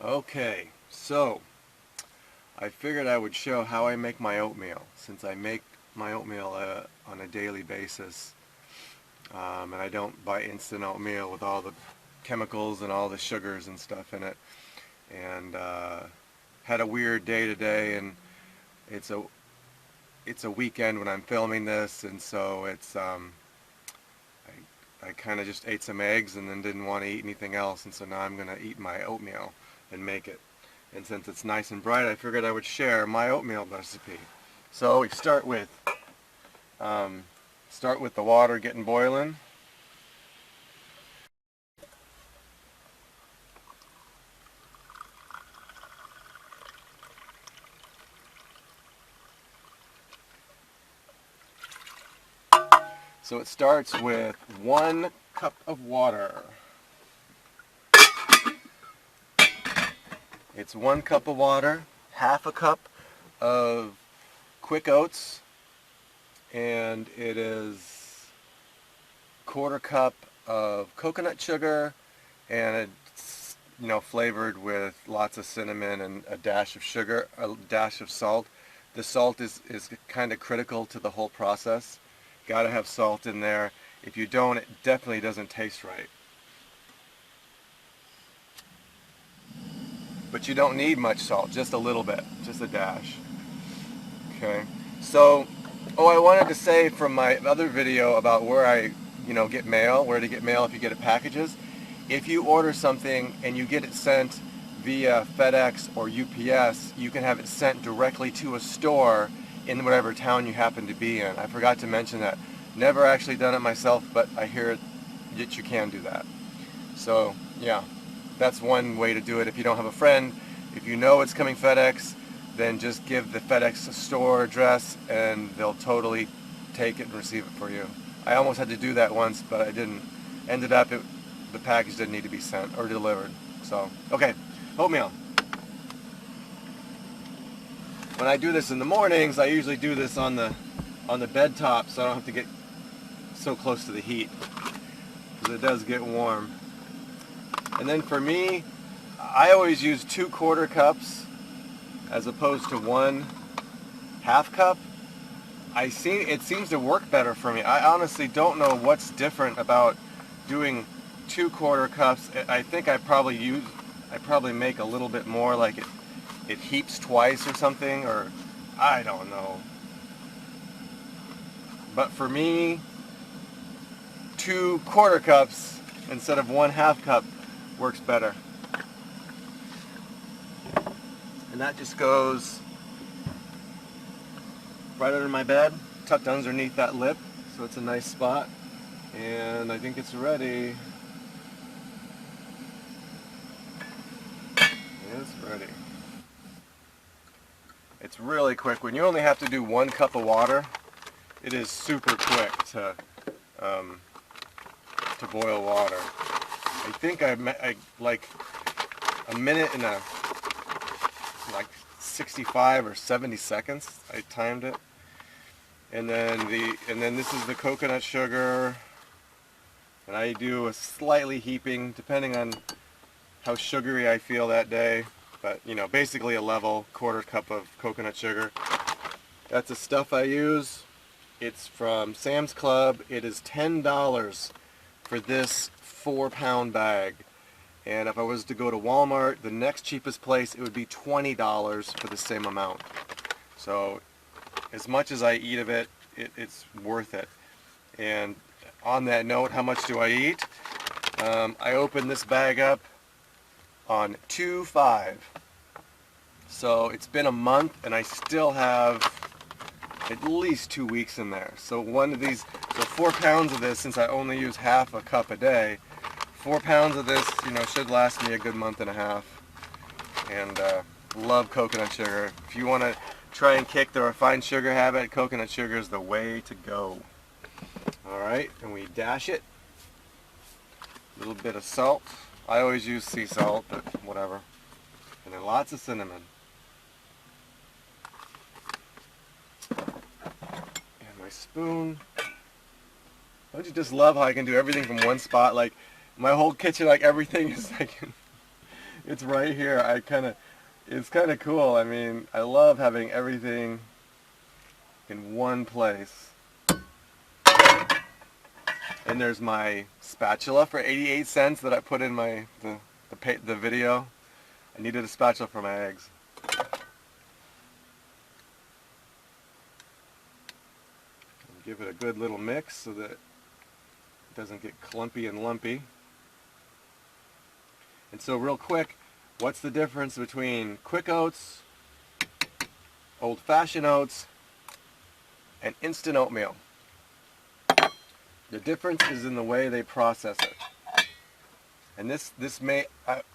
Okay, so I figured I would show how I make my oatmeal, since I make my oatmeal on a daily basis, and I don't buy instant oatmeal with all the chemicals and all the sugars and stuff in it. And had a weird day today, and it's a it's a weekend when I'm filming this, and so I kind of just ate some eggs and then didn't want to eat anything else, and so now I'm gonna eat my oatmeal and make it. And since it's nice and bright, I figured I would share my oatmeal recipe. So we um, start with the water getting boiling. So it starts with 1 cup of water. It's 1 cup of water, half a cup of quick oats, and it is 1/4 cup of coconut sugar, and it's flavored with lots of cinnamon and a dash of sugar, a dash of salt. The salt is kind of critical to the whole process. Got to have salt in there. If you don't, it definitely doesn't taste right. But you don't need much salt, just a little bit, just a dash. Okay. So, I wanted to say from my other video about where I, get mail, where to get mail if you get it packages. If you order something and you get it sent via FedEx or UPS, you can have it sent directly to a store in whatever town you happen to be in. I forgot to mention that. Never actually done it myself, but I hear that you can do that. So, yeah, that's one way to do it if you don't have a friend. If you know it's coming FedEx, then just give the FedEx store address and they'll totally take it and receive it for you. I almost had to do that once, but I didn't. Ended up, the package didn't need to be sent or delivered. So, okay, oatmeal. When I do this in the mornings, I usually do this on the bed top, so I don't have to get so close to the heat, because it does get warm. And then for me, I always use 2/4 cups as opposed to 1/2 cup. It seems to work better for me. I honestly don't know what's different about doing 2/4 cups. I think I probably make a little bit more, like it heaps twice or something, or I don't know. But for me, 2/4 cups instead of 1/2 cup works better. And that just goes right under my bed, tucked underneath that lip, so it's a nice spot. And I think it's ready. It's ready. It's really quick. When you only have to do 1 cup of water, it is super quick to boil water. I think I like a minute and like 65 or 70 seconds. I timed it. And then this is the coconut sugar, and I do a slightly heaping depending on how sugary I feel that day, but basically a level 1/4 cup of coconut sugar. That's the stuff I use. It's from Sam's Club. It is $10 for this 4-pound bag. And if I was to go to Walmart, the next cheapest place, it would be $20 for the same amount. So as much as I eat of it, it's worth it. And on that note, how much do I eat? I opened this bag up on 2/5. So it's been a month and I still have at least 2 weeks in there. So 4 pounds of this, since I only use 1/2 cup a day, 4 pounds of this, should last me a good month and a half. And love coconut sugar. If you want to try and kick the refined sugar habit, coconut sugar is the way to go. Alright, and we dash it. A little bit of salt. I always use sea salt, but whatever. And then lots of cinnamon. And my spoon. Don't you just love how I can do everything from one spot? Like, my whole kitchen, like everything is like It's right here. It's kind of cool. I mean, I love having everything in one place. And there's my spatula for 88 cents that I put in the video. I needed a spatula for my eggs. Give it a good little mix so that it doesn't get clumpy and lumpy. And so real quick, what's the difference between quick oats, old-fashioned oats, and instant oatmeal? The difference is in the way they process it. And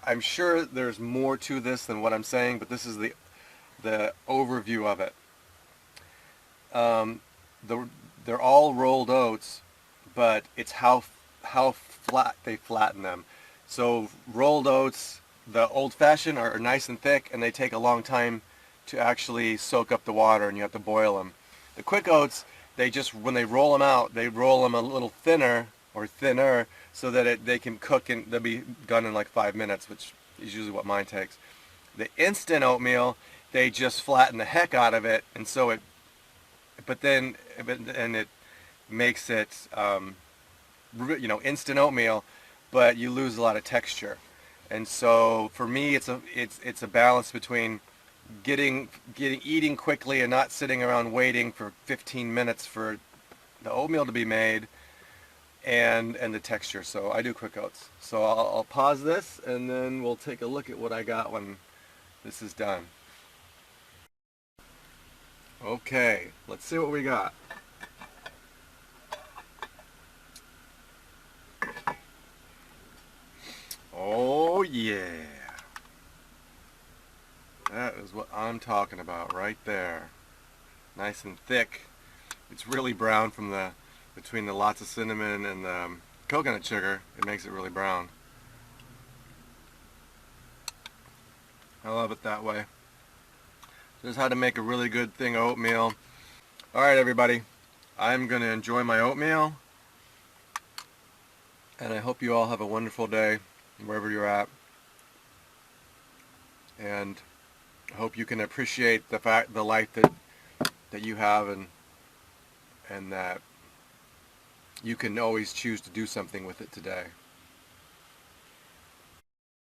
I'm sure there's more to this than what I'm saying, but this is the overview of it. They're all rolled oats, but it's how flat they flatten them. So rolled oats, the old-fashioned are nice and thick, and they take a long time to actually soak up the water, and you have to boil them. The quick oats, when they roll them out, they roll them a little thinner so that they can cook and they'll be done in like 5 minutes, which is usually what mine takes. The instant oatmeal, they just flatten the heck out of it, and so it makes it instant oatmeal, but you lose a lot of texture. And so for me, it's a balance between eating quickly and not sitting around waiting for 15 minutes for the oatmeal to be made, and the texture. So I do quick oats. So I'll pause this and then we'll take a look at what I got when this is done. Okay, let's see what we got. Oh yeah. That is what I'm talking about right there. Nice and thick. It's really brown between the lots of cinnamon and the coconut sugar. It makes it really brown. I love it that way. This is how to make a really good thing of oatmeal. Alright everybody, I'm going to enjoy my oatmeal, and I hope you all have a wonderful day wherever you're at, and I hope you can appreciate the life that you have, and that you can always choose to do something with it today.